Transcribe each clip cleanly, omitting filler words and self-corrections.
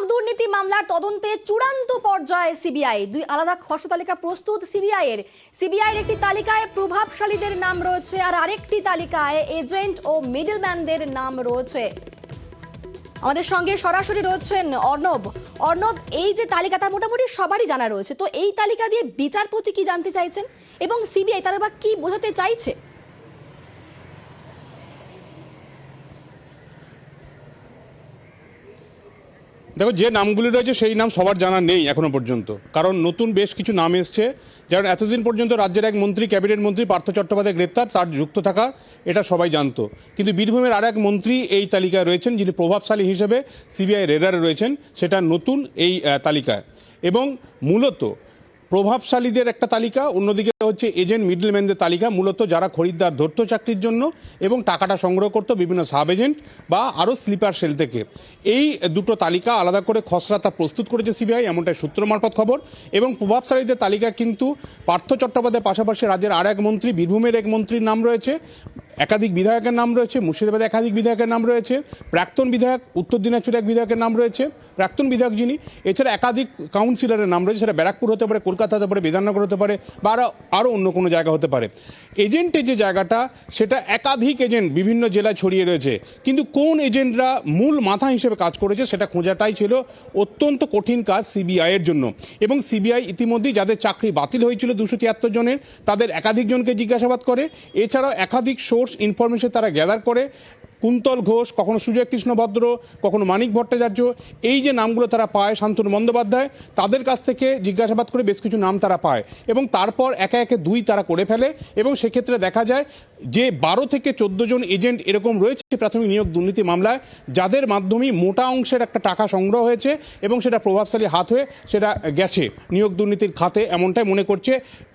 নিয়োগ দুর্নীতি মামলার তদন্তে চূড়ান্ত পর্যায়ে সিবিআই দুই আলাদা খসড়া তালিকা প্রস্তুত। সিবিআইয়ের একটি তালিকায় প্রভাবশালীদের নাম রয়েছে আর আরেকটি তালিকায় এজেন্ট ও মিডলম্যানদের নাম রয়েছে। আমাদের সঙ্গে সরাসরি রয়েছেন অর্ণব, এই যে তালিকাটা মোটামুটি সবারই জানা রয়েছে, তো এই তালিকা দিয়ে বিচারপতি কি জানতে চাইছেন এবং সিবিআই তারা বা কি বোঝাতে চাইছে? দেখো, যে নামগুলি রয়েছে সেই নাম সবার জানা নেই এখনো পর্যন্ত, কারণ নতুন বেশ কিছু নাম এসছে। যেমন এতদিন পর্যন্ত রাজ্যের এক মন্ত্রী, ক্যাবিনেট মন্ত্রী পার্থ চট্টোপাধ্যায় গ্রেপ্তার, তার যুক্ত থাকা এটা সবাই জানতো। কিন্তু বীরভূমের আর এক মন্ত্রী এই তালিকায় রয়েছেন, যিনি প্রভাবশালী হিসেবে সিবিআই রেডারে রয়েছেন, সেটা নতুন এই তালিকায়। এবং মূলত প্রভাবশালীদের একটা তালিকা, অন্যদিকে হচ্ছে এজেন্ট মিডলম্যানদের তালিকা, মূলত যারা খরিদ্দার ধরতো চাকরির জন্য এবং টাকাটা সংগ্রহ করতো বিভিন্ন সাব এজেন্ট বা আরও স্লিপার সেল থেকে। এই দুটো তালিকা আলাদা করে খসড়া তা প্রস্তুত করেছে সিবিআই, এমনটাই সূত্র মারফত খবর। এবং প্রভাবশালীদের তালিকা কিন্তু পার্থ চট্টোপাধ্যায়ের পাশাপাশি রাজ্যের আর এক মন্ত্রী, বীরভূমের এক মন্ত্রীর নাম রয়েছে, একাধিক বিধায়কের নাম রয়েছে, মুর্শিদাবাদে একাধিক বিধায়কের নাম রয়েছে, প্রাক্তন বিধায়ক উত্তর দিনাজপুরে এক বিধায়কের নাম রয়েছে, প্রাক্তন বিধায়ক যিনি, এছাড়া একাধিক কাউন্সিলরের নাম রয়েছে, সেটা ব্যারাকপুর হতে পারে, কলকাতা হতে পারে, বিধাননগর হতে পারে বা আরও অন্য কোনো জায়গা হতে পারে। এজেন্টের যে জায়গাটা, সেটা একাধিক এজেন্ট বিভিন্ন জেলায় ছড়িয়ে রয়েছে, কিন্তু কোন এজেন্টরা মূল মাথা হিসেবে কাজ করেছে সেটা খোঁজাটাই ছিল অত্যন্ত কঠিন কাজ সিবিআইয়ের জন্য। এবং সিবিআই ইতিমধ্যেই যাদের চাকরি বাতিল হয়েছিল 273 জনের, তাদের একাধিক জনকে জিজ্ঞাসাবাদ করে। এছাড়াও একাধিক সোর্স ইনফরমেশন তারা গ্যাদার করে। কুন্তল ঘোষ, কখনো সুজয় কৃষ্ণ ভদ্র, কখনো মানিক ভট্টাচার্য, এই যে নামগুলো তারা পায়, শান্তনু বন্দ্যোপাধ্যায়, তাদের কাছ থেকে জিজ্ঞাসাবাদ করে বেশ কিছু নাম তারা পায় এবং তারপর একে একে দুই তারা করে ফেলে। এবং সেক্ষেত্রে দেখা যায় যে 12 থেকে 14 জন এজেন্ট এরকম রয়েছে প্রাথমিক নিয়োগ দুর্নীতি মামলায়, যাদের মাধ্যমেই মোটা অংশের একটা টাকা সংগ্রহ হয়েছে এবং সেটা প্রভাবশালী হাত হয়ে সেটা গেছে নিয়োগ দুর্নীতির খাতে, এমনটাই মনে করছে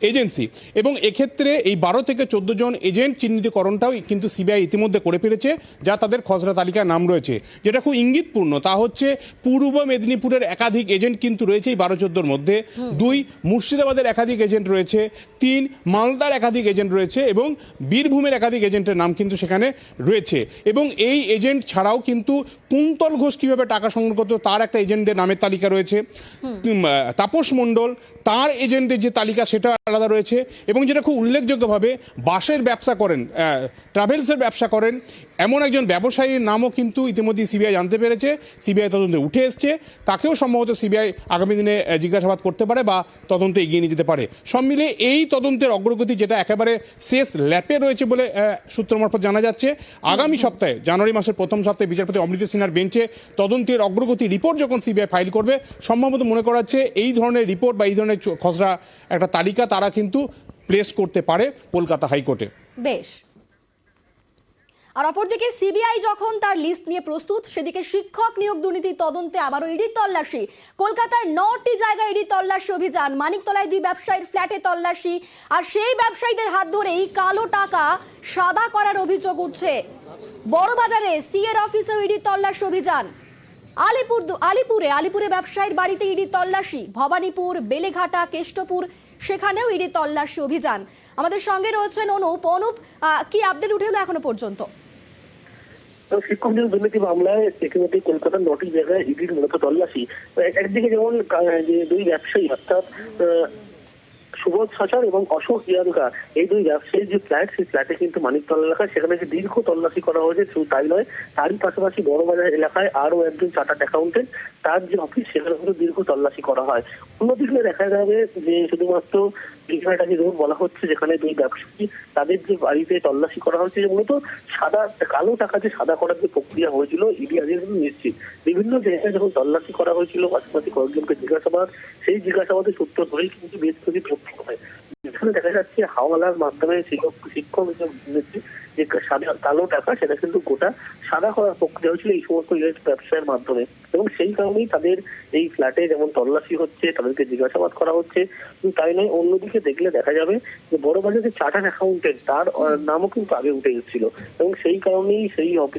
এজেন্সি। এবং এক্ষেত্রে এই 12 থেকে 14 জন এজেন্ট চিহ্নিতকরণটাও কিন্তু সিবিআই ইতিমধ্যে করে ফেলেছে, যা তাদের খসড়া তালিকায় নাম রয়েছে। যেটা খুব ইঙ্গিতপূর্ণ তা হচ্ছে পূর্ব মেদিনীপুরের একাধিক এজেন্ট কিন্তু রয়েছে এই 12-14 মধ্যে, 2 মুর্শিদাবাদের একাধিক এজেন্ট রয়েছে, 3 মালদার একাধিক এজেন্ট রয়েছে এবং বীরভূমের একাধিক এজেন্টের নাম কিন্তু সেখানে রয়েছে। এবং এই এজেন্ট ছাড়াও কিন্তু কুন্তল ঘোষ কীভাবে টাকা সংগ্রহ করতো তার একটা এজেন্টদের নামের তালিকা রয়েছে, তাপস মণ্ডল তার এজেন্টের যে তালিকা সেটা আলাদা রয়েছে। এবং যেটা খুব উল্লেখযোগ্যভাবে বাসের ব্যবসা করেন, ট্রাভেলসের ব্যবসা করেন এমন একজন ব্যবসায়ীর নামও কিন্তু ইতিমধ্যে সিবিআই জানতে পেরেছে, সিবিআই তদন্তে উঠে এসছে। তাকেও সম্ভবত সিবিআই আগামী দিনে জিজ্ঞাসাবাদ করতে পারে বা তদন্তে এগিয়ে নিয়ে যেতে পারে। সব মিলে এই তদন্তের অগ্রগতি যেটা একেবারে শেষ ল্যাপে রয়েছে বলে সূত্র মারফত জানা যাচ্ছে। আগামী সপ্তাহে, জানুয়ারি মাসের প্রথম সপ্তাহে বিচারপতি অমৃত সিনহার বেঞ্চে তদন্তের অগ্রগতি রিপোর্ট যখন সিবিআই ফাইল করবে, সম্ভবত মনে করা হচ্ছে এই ধরনের রিপোর্ট বা এই ধরনের খসড়া একটা তালিকা তারা কিন্তু প্লেস করতে পারে কলকাতা হাইকোর্টে। বেশ। আর অপরদিকে সিবিআই যখন তার লিস্ট নিয়ে প্রস্তুত, সেদিকে শিক্ষক নিয়োগ দুর্নীতি তদন্তে আবারও ইডি তল্লাশি। কলকাতায় 9টি জায়গায় ইডি তল্লাশি অভিযান, মানিকতলায় 2 ব্যবসায়ীর ফ্ল্যাটে তল্লাশি, আর সেই ব্যবসায়ীদের হাত ধরেই কালো টাকা সাদা করার অভিযোগ উঠছে। বড়বাজারে সিএর অফিসেও ইডি তল্লাশি অভিযান। আলিপুরে ব্যবসায়ীর বাড়িতে ইডি তল্লাশি। ভবানীপুর, বেলেঘাটা, কেষ্টপুর, সেখানেও ইডি তল্লাশি অভিযান। আমাদের সঙ্গে রয়েছেন অনুপ, কি আপডেট উঠে এলো এখনো পর্যন্ত? শিক্ষক নিয়োগ দুর্নীতি মামলায় ইতিমধ্যে কলকাতার 9টি জায়গায় ইডির মূলত তল্লাশি। একদিকে যেমন যে 2 ব্যবসায়ী অর্থাৎ সুবোধ সরকার এবং অশোক ইয়াদুকা, এই 2 ব্যবসায়ীর যে ফ্ল্যাট, সেই ফ্ল্যাটে কিন্তু মানিকতলা এলাকায় সেখানে যে দীর্ঘ তল্লাশি করা হয়েছে শুধু তাই নয়, তারই পাশাপাশি বড়বাজার এলাকায় আরো একজন চার্টার্ড অ্যাকাউন্টেন্ট, তার যে অফিস সেখানে কিন্তু দীর্ঘ তল্লাশি করা হয়। অন্যদিকে দেখা যাবে যে শুধুমাত্র বিঘাটাজি রোড বলা হচ্ছে, যেখানে 2 ব্যবসায়ী তাদের যে বাড়িতে তল্লাশি করা হচ্ছে, মূলত কালো টাকা যে সাদা করার যে প্রক্রিয়া হয়েছিল ইডি আগে কিন্তু নিশ্চিত। বিভিন্ন জায়গায় যখন তল্লাশি করা হয়েছিল, পাশাপাশি কয়েকজনকে জিজ্ঞাসাবাদ, সেই জিজ্ঞাসাবাদের সূত্র ধরেই কিন্তু বেশ কিছু তথ্য হয়। এখানে দেখা যাচ্ছে হাওয়ালার মাধ্যমে শিক্ষক যে সাদা কালো টাকা সেটা কিন্তু গোটা সাদা করার প্রক্রিয়া হয়েছিল এই সমস্ত ব্যবসায়ের মাধ্যমে। এবং সেই কারণেই তাদের এই ফ্ল্যাটে যেমন তল্লাশি হচ্ছে, তাদেরকে জিজ্ঞাসাবাদ করা হচ্ছে। তাই নয়, অন্যদিকে দেখলে দেখা যাবে যে বড়বাজার যে চার্টার্ড অ্যাকাউন্টেন্ট, তার নামও কিন্তু আগে উঠে এসেছিল। এবং সেই কারণেই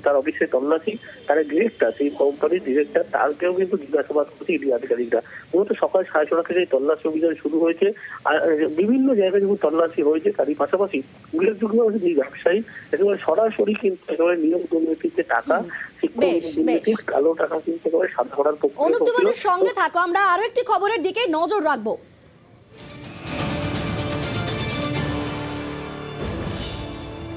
তার অফিসে তল্লাশি, তার ডিরেক্টর, সেই কোম্পানির ডিরেক্টর, তারকেও কিন্তু জিজ্ঞাসাবাদ করছে ইডি আধিকারিকরা। মূলত সকাল 6:30 থেকে এই তল্লাশি অভিযান শুরু হয়েছে। আর বিভিন্ন জায়গায় যখন তল্লাশি হয়েছে, তারই পাশাপাশি উল্লেখযোগ্য হচ্ছে যে ব্যবসায়ী একেবারে সরাসরি কিন্তু একেবারে নিয়োগ দুর্নীতির যে টাকা, শিক্ষক দুর্নীতির কালো টাকা কিন্তু একেবারে করে সাদা করার প্রক্রিয়া অনুপ, তুমি চলছিল। আমাদের সঙ্গে থাকো, আমরা আরো একটি খবরের দিকে নজর রাখবো।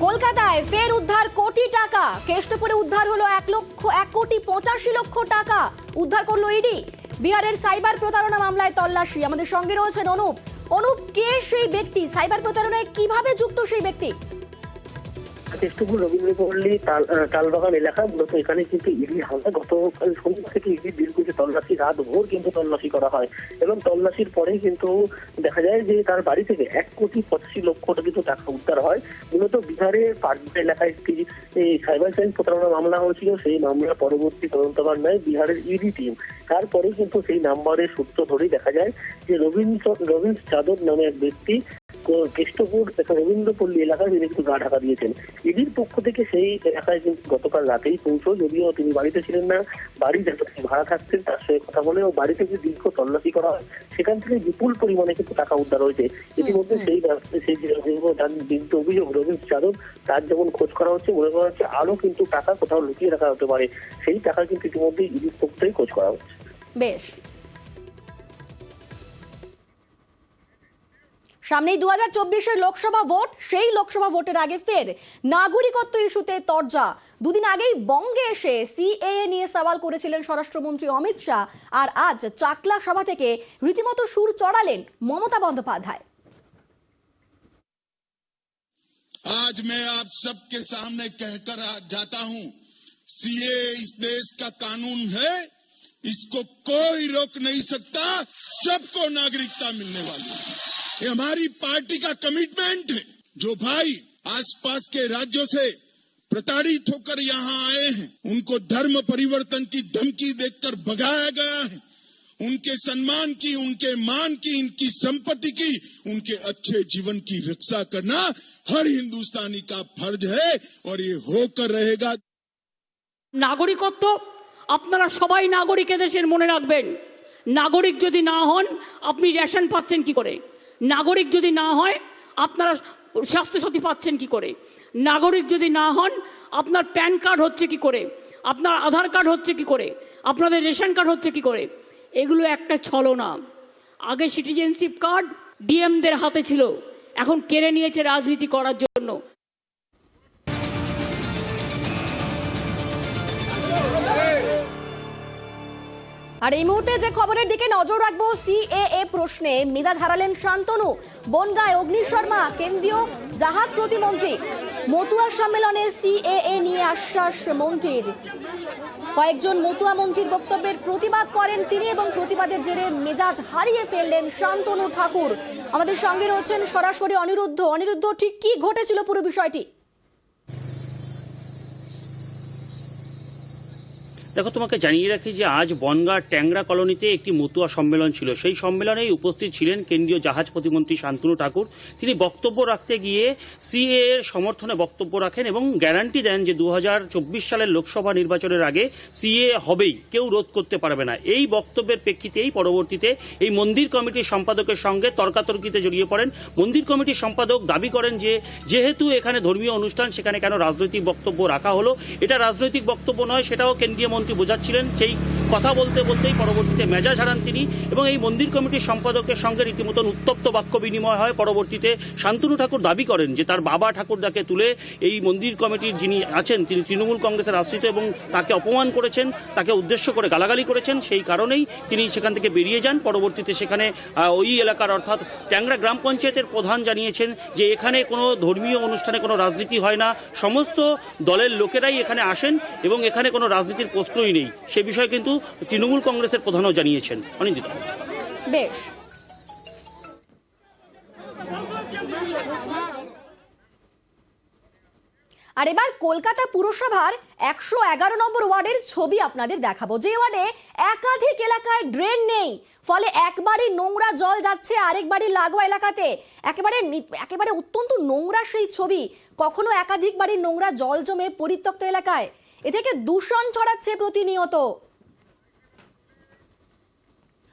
কলকাতায় ফের উদ্ধার কোটি টাকা। কেষ্টপুরে উদ্ধার হলো 1,85,00,000 টাকা উদ্ধার করলো ইডি। বিহারের সাইবার প্রতারণা মামলায় তল্লাশি। আমাদের সঙ্গে রয়েছেন অনুপ। অনুপ, কে সেই ব্যক্তি? সাইবার প্রতারণায় কিভাবে যুক্ত সেই ব্যক্তি? কেষ্টপুর রবীন্দ্রপল্লী তালবাগান এলাকা, মূলত এখানে কিন্তু ইডি হামলা গতকাল সন্ধ্যা থেকে ইডি দীর্ঘ তল্লাশি, রাত ভোর কিন্তু তল্লাশি করা হয় এবং তল্লাশির পরে কিন্তু দেখা যায় যে তার বাড়ি থেকে 1,85,00,000 কিন্তু টাকা উদ্ধার হয়। মূলত বিহারের পাটনা এলাকায় একটি সাইবার ক্রাইম প্রতারণা মামলা হয়েছিল। সেই মামলার পরবর্তী তদন্তভার নেয় বিহারের ইডি টিম। তারপরে কিন্তু সেই নাম্বারের সূত্র ধরেই দেখা যায় যে রবীন্দ্র যাদব নামে এক ব্যক্তি কেষ্টপুর রবীন্দ্রপল্লী এলাকায় তিনি কিন্তু গা ঢাকা দিয়েছেন। ইডির পক্ষ থেকে সেই এলাকায় কিন্তু গতকাল রাতেই পৌঁছল, যদিও তিনি বাড়িতে ছিলেন না। বাড়ি যাতে ভাড়া থাকতেন তার সঙ্গে কথা বলে ও বাড়িতে যে দীর্ঘ তল্লাশি করা হয়, সেখান থেকে বিপুল পরিমাণে কিন্তু টাকা উদ্ধার হয়েছে। ইতিমধ্যে সেই তার বিরুদ্ধে অভিযোগ রবীন্দ্র যাদব, তার যেমন খোঁজ করা হচ্ছে, মনে করা হচ্ছে আরো কিন্তু টাকা কোথাও লুকিয়ে রাখা হতে পারে। সেই টাকা কিন্তু ইতিমধ্যে ইডির পক্ষ থেকে খোঁজ করা হচ্ছে। বেশ, সামনেই 2024-এর লোকসভা ভোট। সেই লোকসভা ভোটের আগে ফের নাগরিকত্ব ইস্যুতে তরজা। দুদিন আগেই বঙ্গে এসে সিএএ নিয়ে সওয়াল করেছিলেন স্বরাষ্ট্রমন্ত্রী অমিত শাহ, আর আজ চাকলা সভা থেকে রীতিমতো সুর চড়ালেন মমতা বন্দ্যোপাধ্যায়। आज मैं आप सबके सामने कहकर जाता हूं, सीए इस देश का कानून है, इसको कोई रोक नहीं सकता, सबको नागरिकता मिलने वाली है। ये हमारी पार्टी का कमिटमेंट है। जो भाई आसपास के राज्यों से प्रताड़ित होकर यहाँ आए हैं, उनको धर्म परिवर्तन की धमकी देकर भगाया गया है, उनके सम्मान की, उनके मान की, इनकी संपत्ति की, उनके अच्छे जीवन की रक्षा करना हर हिंदुस्तानी का फर्ज है और ये होकर रहेगा। নাগরিকত্ব, আপনারা সবাই নাগরিক এদেশের, মনে রাখবেন। নাগরিক যদি না হন আপনি রেশন পাচ্ছেন কি করে? নাগরিক যদি না হয় আপনারা স্বাস্থ্যসাথী পাচ্ছেন কি করে? নাগরিক যদি না হন আপনার প্যান কার্ড হচ্ছে কি করে? আপনার আধার কার্ড হচ্ছে কি করে? আপনাদের রেশন কার্ড হচ্ছে কি করে? এগুলো একটা ছলনা। আগে সিটিজেনশিপ কার্ড ডিএমদের হাতে ছিল, এখন কেড়ে নিয়েছে রাজনীতি করার জন্য। আর এই মুহূর্তে যে খবরের দিকে নজর রাখবো, সিএএ প্রশ্নে মেজাজ হারালেন শান্তনু। বনগাঁয় অগ্নি শর্মা কেন্দ্রীয় জাহাজ প্রতিমন্ত্রী। মতুয়া সম্মেলনে সিএএ নিয়ে আশ্বাস মন্ত্রীর। কয়েকজন মতুয়া মন্ত্রীর বক্তব্যের প্রতিবাদ করেন তিনি এবং প্রতিবাদের জেরে মেজাজ হারিয়ে ফেললেন শান্তনু ঠাকুর। আমাদের সঙ্গে রয়েছেন সরাসরি অনিরুদ্ধ। অনিরুদ্ধ, ঠিক কি ঘটেছিল পুরো বিষয়টি? দেখো, তোমাকে জানিয়ে রাখি যে আজ বনগাঁ ট্যাংরা কলোনিতে একটি মতুয়া সম্মেলন ছিল। সেই সম্মেলনেই উপস্থিত ছিলেন কেন্দ্রীয় জাহাজ প্রতিমন্ত্রী শান্তনু ঠাকুর। তিনি বক্তব্য রাখতে গিয়ে সিএ এর সমর্থনে বক্তব্য রাখেন এবং গ্যারান্টি দেন যে 2024 সালের লোকসভা নির্বাচনের আগে সিএ হবেই, কেউ রোধ করতে পারবে না। এই বক্তব্যের প্রেক্ষিতেই পরবর্তীতে এই মন্দির কমিটির সম্পাদকের সঙ্গে তর্কাতর্কিতে জড়িয়ে পড়েন। মন্দির কমিটির সম্পাদক দাবি করেন যে যেহেতু এখানে ধর্মীয় অনুষ্ঠান, সেখানে কেন রাজনৈতিক বক্তব্য রাখা হলো? এটা রাজনৈতিক বক্তব্য নয়, সেটাও কেন্দ্রীয় মন্ত্রী বোঝাচ্ছিলেন। সেই কথা বলতে বলতেই পরবর্তীতে মেজাজ হারান তিনি এবং এই মন্দির কমিটির সম্পাদকের সঙ্গে রীতিমতন উত্তপ্ত বাক্য বিনিময় হয়। পরবর্তীতে শান্তনু ঠাকুর দাবি করেন যে তার বাবা ঠাকুরদাকে তুলে এই মন্দির কমিটির যিনি আছেন তিনি তৃণমূল কংগ্রেসের আশ্রিত এবং তাকে অপমান করেছেন, তাকে উদ্দেশ্য করে গালাগালি করেছেন। সেই কারণেই তিনি সেখান থেকে বেরিয়ে যান। পরবর্তীতে সেখানে ওই এলাকার অর্থাৎ ট্যাংরা গ্রাম পঞ্চায়েতের প্রধান জানিয়েছেন যে এখানে কোনো ধর্মীয় অনুষ্ঠানে কোনো রাজনীতি হয় না, সমস্ত দলের লোকেরাই এখানে আসেন এবং এখানে কোনো রাজনীতির প্রশ্নই নেই। সে বিষয়ে কিন্তু তৃণমূল কংগ্রেসের প্রধানও জানিয়েছেন। অনিন্দিতা। বেশ, আর এবার কলকাতা পুরসভার 111 নম্বর ওয়ার্ডের ছবি আপনাদের দেখাবো। যে ওয়ার্ডে একাধিক এলাকায় ড্রেন নেই, ফলে একবারই নোংরা জল যাচ্ছে আরেক বাড়ির লাগোয়া এলাকাতে। একেবারে অত্যন্ত নোংরা সেই ছবি। কখনো একাধিক বাড়ির নোংরা জল জমে পরিত্যক্ত এলাকায়, এ থেকে দূষণ ছড়াচ্ছে প্রতিনিয়ত।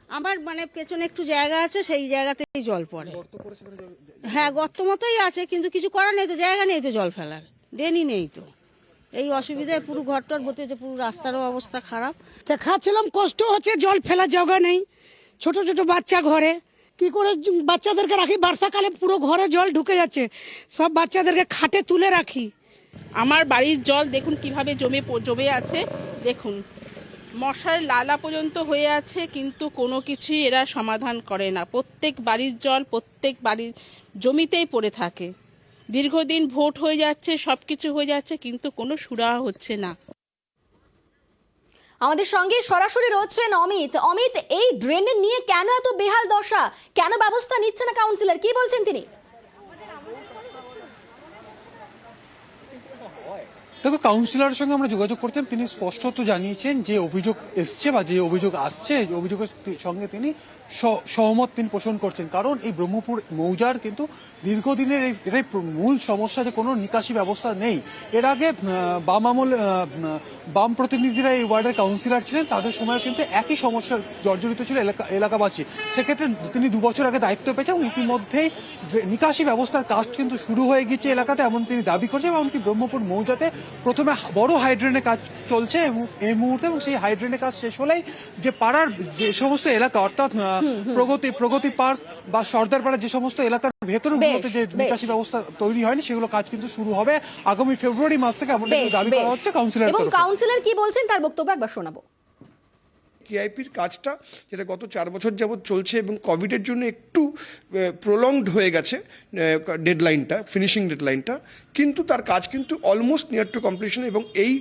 আমার পেছনে একটু জায়গা আছে, সেই জায়গাতেই জল পড়ে। হ্যাঁ, গর্ত মতোই আছে, কিন্তু কিছু করার নেই তো, জায়গা নেই তো জল ফেলার, ড্রেনই নেই তো। এই অসুবিধায় পুরো ঘরটার ভর্তি হচ্ছে, পুরো রাস্তারও অবস্থা খারাপ। দেখাচ্ছিলাম কষ্ট হচ্ছে, জল ফেলার জায়গা নেই, ছোট ছোট বাচ্চা ঘরে, কি করে বাচ্চাদেরকে রাখি? বর্ষাকালে পুরো ঘরে জল ঢুকে যাচ্ছে, সব বাচ্চাদেরকে খাটে তুলে রাখি। আমার বাড়ির জল দেখুন কিভাবে জমে আছে, দেখুন মশার লালা পর্যন্ত হয়ে আছে, কিন্তু কোনো কিছুই এরা সমাধান করে না। প্রত্যেক বাড়ির জল প্রত্যেক বাড়ির জমিতেই পড়ে থাকে। দীর্ঘদিন ভোট হয়ে যাচ্ছে, সব কিছু হয়ে যাচ্ছে, কিন্তু কোনো সুরাহা হচ্ছে না। আমাদের সঙ্গে সরাসরি রয়েছেন অমিত। অমিত, এই ড্রেনের নিয়ে কেন এত বেহাল দশা, কেন ব্যবস্থা নিচ্ছে না কাউন্সিলর, কি বলছেন তিনি? দেখো, কাউন্সিলরের সঙ্গে আমরা যোগাযোগ করতেন, তিনি স্পষ্টত জানিয়েছেন যে অভিযোগ এসছে বা যে অভিযোগ আসছে, এই অভিযোগের সঙ্গে তিনি সহমত তিনি পোষণ করছেন। কারণ এই ব্রহ্মপুর মৌজার কিন্তু দীর্ঘদিনের এটাই মূল সমস্যা যে কোনো নিকাশি ব্যবস্থা নেই। এর আগে বাম প্রতিনিধিরা এই ওয়ার্ডের কাউন্সিলর ছিলেন, তাদের সময় কিন্তু একই সমস্যা জর্জরিত ছিল এলাকাবাসী। সেক্ষেত্রে তিনি 2 বছর আগে দায়িত্ব পেয়েছেন এবং ইতিমধ্যেই নিকাশি ব্যবস্থার কাজ কিন্তু শুরু হয়ে গেছে এলাকাতে, এমন তিনি দাবি করছেন। এমনকি ব্রহ্মপুর মৌজাতে প্রথমে বড় হাইড্রেনের কাজ চলছে এই মুহূর্তে, এবং সেই হাইড্রেনের কাজ শেষ হলেই যে পাড়ার যে সমস্ত এলাকা, অর্থাৎ প্রগতি পার্ক বা সর্দার পাড়া, যে সমস্ত এলাকার ভেতরগুলোতে যে নিকাশি ব্যবস্থা তৈরি হয়নি, সেগুলো কাজ কিন্তু শুরু হবে আগামী ফেব্রুয়ারি মাস থেকে, এমন দাবি করা হচ্ছে কাউন্সিলর। এবং কাউন্সিলর কি বলছেন তার বক্তব্য একবার শোনাবো। কেআইপির কাজটা যেটা গত 4 বছর যাবৎ চলছে এবং কোভিডের জন্য একটু প্রলংড হয়ে গেছে ডেডলাইনটা, ফিনিশিং ডেডলাইনটা, কিন্তু তার কাজ কিন্তু অলমোস্ট নিয়ার টু কমপ্লিশন এবং এই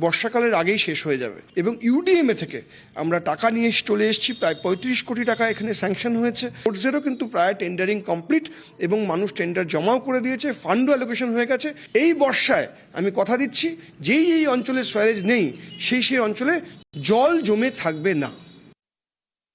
বর্ষাকালের আগেই শেষ হয়ে যাবে। এবং ইউডিএমএ থেকে আমরা টাকা নিয়ে চলে এসেছি, প্রায় 35 কোটি টাকা এখানে স্যাংশন হয়েছে। পোর্টসেরও কিন্তু প্রায় টেন্ডারিং কমপ্লিট এবং মানুষ টেন্ডার জমাও করে দিয়েছে, ফান্ডও অ্যালোকেশন হয়ে গেছে। এই বর্ষায় আমি কথা দিচ্ছি, যেই এই অঞ্চলে সোয়ারেজ নেই, সেই অঞ্চলে জল জমে থাকবে না।